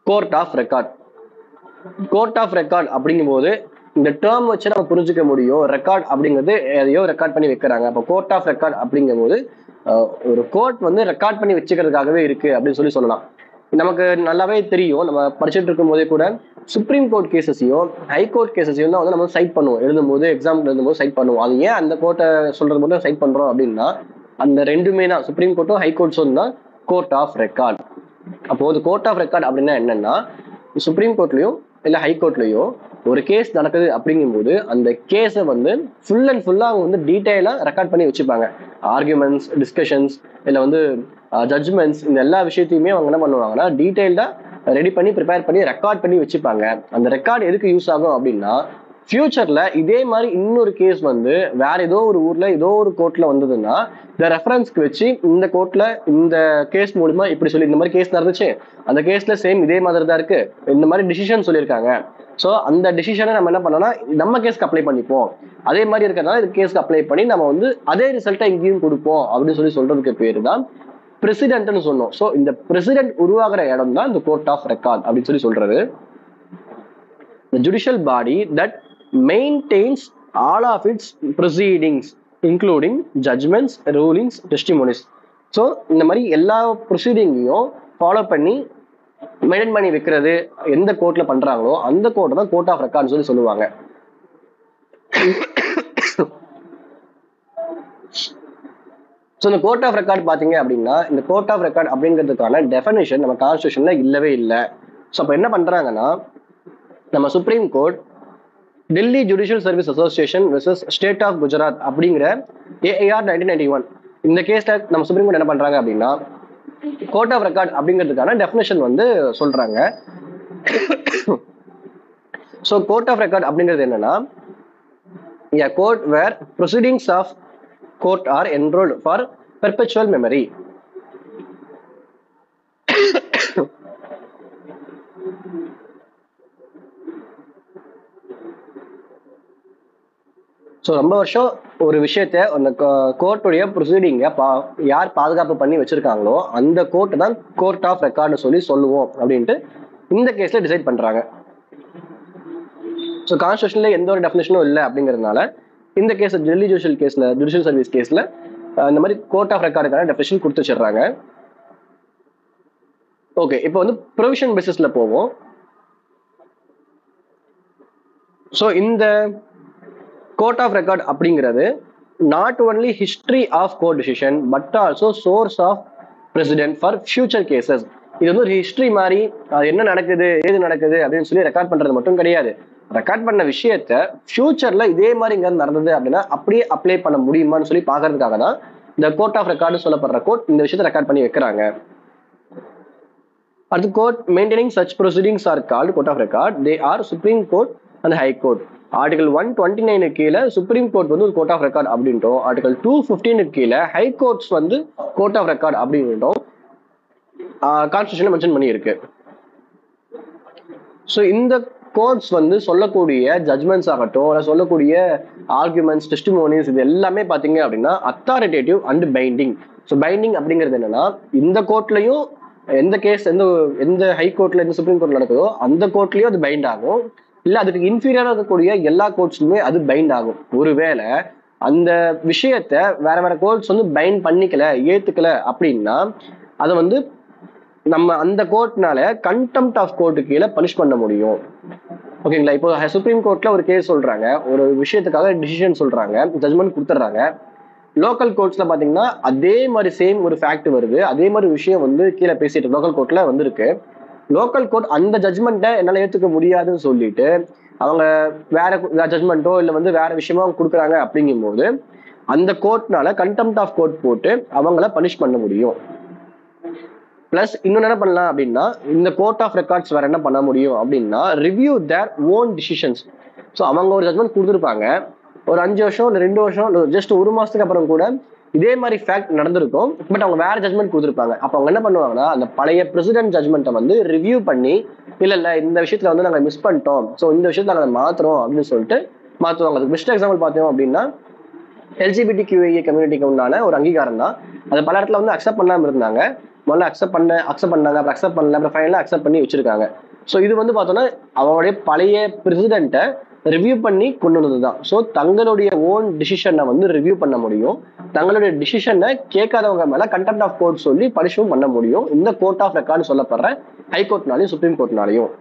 Court of record. Court of record அப்படிங்கும்போது இந்த term வச்சு நம்ம புரிஞ்சுக்க முடியும். ரெக்கார்ட் அப்படிங்கிறது எதையோ ரெக்கார்ட் பண்ணி வைக்கிறாங்க. அப்போ கோர்ட் ஆஃப் ரெக்கார்ட் அப்படிங்கும் போது ஒரு கோர்ட் வந்து ரெக்கார்ட் பண்ணி வச்சுக்கிறதுக்காகவே இருக்கு அப்படின்னு சொல்லலாம். நமக்கு நல்லாவே தெரியும், நம்ம படிச்சுட்டு இருக்கும் போதே கூட சுப்ரீம் கோர்ட் கேசஸையும் ஹை கோர்ட் கேசஸையும் தான் வந்து நம்ம சைட் பண்ணுவோம். எழுதும்போது எக்ஸாம் எழுதும்போது சைட் பண்ணுவோம். அது ஏன் அந்த கோர்ட்டை சொல்றது மட்டும் சைட் பண்றோம் அப்படின்னா, அந்த ரெண்டுமே தான் சுப்ரீம் கோர்ட்டும் ஹை கோர்ட்ஸும் தான் கோர்ட் ஆஃப் ரெக்கார்ட். அப்போ வந்து கோர்ட் ஆஃப் ரெக்கார்ட் அப்படின்னா என்னன்னா, சுப்ரீம் கோர்ட்லயும் இல்ல ஹை கோர்ட்லயோ ஒரு கேஸ் நடக்குது அப்படிங்கும்போது அந்த கேஸை வந்து ஃபுல் அண்ட் ஃபுல்லா அவங்க வந்து டீட்டெயிலா ரெக்கார்ட் பண்ணி வச்சுப்பாங்க. ஆர்குமெண்ட்ஸ், டிஸ்கஷன்ஸ், இல்லை வந்து ஜட்ஜ்மெண்ட்ஸ், இந்த எல்லா விஷயத்தையுமே அவங்க என்ன பண்ணுவாங்கன்னா டீட்டெயில்டா ரெடி பண்ணி ப்ரிப்பேர் பண்ணி ரெக்கார்ட் பண்ணி வச்சுப்பாங்க. அந்த ரெக்கார்டு எதுக்கு யூஸ் ஆகும் அப்படின்னா, ஃபியூச்சர்ல இதே மாதிரி இன்னொரு கேஸ் வந்து வேற ஏதோ ஒரு ஊர்ல ஏதோ ஒரு கோர்ட்ல வந்ததுன்னா இந்த ரெஃபரன்ஸ்க்கு வச்சு இந்த கோர்ட்ல இந்த கேஸ் மூலமா இப்படி சொல்லி இந்த மாதிரி கேஸ் நடந்துச்சு, அந்த கேஸ்ல சேம் இதே மாதிரி தான் இருக்கு, இந்த மாதிரி டிசிஷன் சொல்லியிருக்காங்க. ஸோ அந்த டிசிஷனை நம்ம என்ன பண்ணோம்னா நம்ம கேஸ்க்கு அப்ளை பண்ணிப்போம். அதே மாதிரி இருக்கிறதுனால இது கேஸ்க்கு அப்ளை பண்ணி நம்ம வந்து அதே ரிசல்ட்டை இங்கேயும் கொடுப்போம் அப்படின்னு சொல்றதுக்கு பேரு தான் பிரசிடென்ட்னு சொன்னோம். ஸோ இந்த பிரசிடென்ட் உருவாகிற இடம் தான் இந்த கோர்ட் ஆஃப் ரெக்கார்ட் அப்படின்னு சொல்றது. The judicial body that maintains all of its proceedings including judgments, rulings, testimonies. So இந்த மாதிரி எல்லா ப்ரொசீடிங்கையும் ஃபாலோ பண்ணி மெயின்டைன் பண்ணி வைக்கிறது எந்த கோர்ட்ல பண்றாங்களோ அந்த கோர்ட் தான் கோர்ட் ஆஃப் ரெக்கார்ட் சொல்லுவாங்க. ஸோ இந்த கோர்ட் ஆஃப் ரெக்கார்ட் பாத்தீங்க அப்படின்னா, இந்த கோர்ட் ஆஃப் ரெக்கார்ட் அப்படிங்கிறதுக்கான டெஃபினேஷன் நம்ம கான்ஸ்டியூஷன்ல இல்லவே இல்லை. ஸோ அப்போ என்ன பண்றாங்கன்னா, நம்ம supreme court Delhi judicial service association versus state of Gujarat அப்படிங்கிற AIR 1991 இந்த கேஸ்ல நம்ம சுப்ரீம் கோர்ட் என்ன பண்றாங்க அப்படின்னா, கோர்ட் ஆஃப் ரெக்கார்ட் அப்படிங்கிறதுக்கான டெஃபினேஷன் வந்து சொல்றாங்க. ஸோ கோர்ட் ஆஃப் ரெக்கார்ட் அப்படிங்கிறது என்னன்னா, a court where proceedings of court are enrolled for perpetual memory. So ரொம்ப வருஷம் ஒரு விஷயத்த அந்த கோர்ட்டுடைய ப்ரொசீடிங்கை யார் பாதுகாப்பு பண்ணி வச்சிருக்காங்களோ அந்த கோர்ட் தான் கோர்ட் ஆஃப் ரெக்கார்டு சொல்லுவோம் அப்படின்ட்டு இந்த கேஸ்ல டிசைட் பண்றாங்க. ஸோ கான்ஸ்டியூஷன்ல எந்த ஒரு டெஃபினேஷனும் இல்லை அப்படிங்கிறதுனால இந்த கேஸ் டெல்லி ஜுடிஷியல் சர்வீஸ் கேஸ்ல இந்த மாதிரி கோர்ட் ஆஃப் ரெக்கார்டுக்கான டெஃபினேஷன் கொடுத்து வச்சிடுறாங்க. ஓகே, இப்போ வந்து ப்ரொவிஷன் பேசிஸ்ல போவோம். ஸோ இந்த கோர்ட் ஆஃப் ரெக்கார்ட் அப்படிங்கிறது not only history of court decision but also source of precedent for future cases. இது வந்து ஒரு ஹிஸ்டரி மாதிரி, அது என்ன நடக்குது ஏது நடக்குது அப்படின்னு சொல்லி ரெக்கார்ட் பண்றது மட்டும் கிடையாது. ரெக்கார்ட் பண்ண விஷயத்த ஃபியூச்சர்ல இதே மாதிரி இங்க நடந்தது அப்படின்னா அப்படியே அப்ளை பண்ண முடியுமான்னு சொல்லி பாக்குறதுக்காக தான் இந்த கோர்ட் ஆஃப் ரெக்கார்டு சொல்லப்படுற கோர்ட் இந்த விஷயத்தை ரெக்கார்ட் பண்ணி வைக்கிறாங்க. அடுத்து court maintaining such proceedings are called court of record. They are supreme court and high court. Article 129 கீழே சுப்ரீம் கோர்ட் வந்து ஒரு கோர்ட் ஆஃப் ரெக்கார்ட் அப்படின்ட்டோம். ஆர்டிகல் 215 கீழே ஹை கோர்ட்ஸ் வந்து கோர்ட் ஆஃப் ரெக்கார்ட் அப்படின்ட்டோம் கான்ஸ்டியூஷன்ல மென்ஷன் பண்ணி இருக்கு. ஸோ இந்த கோர்ட்ஸ் வந்து சொல்லக்கூடிய ஜட்மெண்ட்ஸ் ஆகட்டும், இல்லை சொல்லக்கூடிய ஆர்குமெண்ட்ஸ், டெஸ்டிமோனிஸ், இது எல்லாமே பார்த்தீங்க அப்படின்னா authoritative and binding. So binding அப்படிங்கிறது என்னன்னா, இந்த கோர்ட்லையும் எந்த கேஸ் எந்த ஹை கோர்ட்ல எந்த சுப்ரீம் கோர்ட்ல நடக்குதோ அந்த கோர்ட்லயும் அது பைண்ட் ஆகும், இல்லை அதுக்கு இன்ஃபீரியரா இருக்கக்கூடிய எல்லா கோர்ட்ஸ்லுமே அது பைண்ட் ஆகும். ஒருவேளை அந்த விஷயத்த வேற வேற கோர்ட்ஸ் வந்து பைண்ட் பண்ணிக்கல, ஏத்துக்கல அப்படின்னா அதை வந்து நம்ம அந்த கோர்ட்னால கண்டெம்ப்ட் ஆஃப் கோர்ட்டு கீழே பனிஷ் பண்ண முடியும். ஓகேங்களா? இப்போ சுப்ரீம் கோர்ட்ல ஒரு கேஸ் சொல்றாங்க, ஒரு விஷயத்துக்காக டிசிஷன் சொல்றாங்க, ஜட்மெண்ட் கொடுத்துட்றாங்க. லோக்கல் கோர்ட்ஸ்ல பாத்தீங்கன்னா அதே மாதிரி சேம் ஒரு ஃபேக்ட் வருது, அதே மாதிரி விஷயம் வந்து கீழே பேசிட்டு லோக்கல் கோர்ட்ல வந்திருக்கு. லோக்கல் கோர்ட் அந்த ஜட்மெண்ட்டை என்னால ஏத்துக்க முடியாதுன்னு சொல்லிட்டு அவங்க வேற ஜட்மெண்ட்டோ இல்லை வந்து வேற விஷயமா கொடுக்குறாங்க. அப்படிங்கும் போது அந்த கோர்ட்னால கண்டெம்ப்ட் ஆஃப் கோர்ட் போட்டு அவங்கள பனிஷ் பண்ண முடியும். பிளஸ் இன்னொன்னு என்ன பண்ணலாம் அப்படின்னா, இந்த கோர்ட் ஆஃப் ரெக்கார்ட்ஸ் வேற என்ன பண்ண முடியும் அப்படின்னா, review their own decisions. So அவங்க ஒரு ஜட்மெண்ட் கொடுத்துருப்பாங்க, ஒரு 5 வருஷம் இல்லை 2 வருஷம் ஜஸ்ட் 1 மாசத்துக்கு அப்புறம் கூட இதே மாதிரி ஃபேக்ட் நடந்திருக்கும், பட் அவங்க வேற ஜட்மெண்ட் கொடுத்துருப்பாங்க. அப்போ அவங்க என்ன பண்ணுவாங்கன்னா, அந்த பழைய பிரசிடென்ட் ஜட்மெண்ட்டை வந்து ரிவ்யூ பண்ணி இல்லை இந்த விஷயத்துல வந்து நாங்கள் மிஸ் பண்ணிட்டோம், ஸோ இந்த விஷயத்துல நாங்கள் மாத்துறோம் அப்படின்னு சொல்லிட்டு மாற்றுவாங்க. அதுக்கு பெஸ்ட் எக்ஸாம்பிள் பார்த்தோம் அப்படின்னா LGBTQIA கம்யூனிட்டிக்கு உண்டான ஒரு அங்கீகாரம் தான். அது பல இடத்துல வந்து அக்செப்ட் பண்ணாமல் இருந்தாங்க. முதல்ல அக்செப்ட் பண்ணாங்க, அப்புறம் அக்செப்ட் பண்ணல, அப்புறம் ஃபைனலாக அக்செப்ட் பண்ணி வச்சிருக்காங்க. ஸோ இது வந்து பார்த்தோன்னா அவங்களுடைய பழைய பிரசிடென்ட்டை ரிவ்யூ பண்ணி கொண்டு வந்தது தான். ஸோ தங்களுடைய ஓன் டிசிஷனை வந்து ரிவ்யூ பண்ண முடியும். தங்களுடைய டிசிஷனை கேட்காதவங்க மேல கண்டெம்ட் ஆஃப் கோர்ட் சொல்லி பனிஷும் பண்ண முடியும். இந்த கோர்ட் ஆஃப் ரெக்கார்டு சொல்லப்படுற ஹைகோர்ட்னாலையும் சுப்ரீம் கோர்ட்னாலையும்.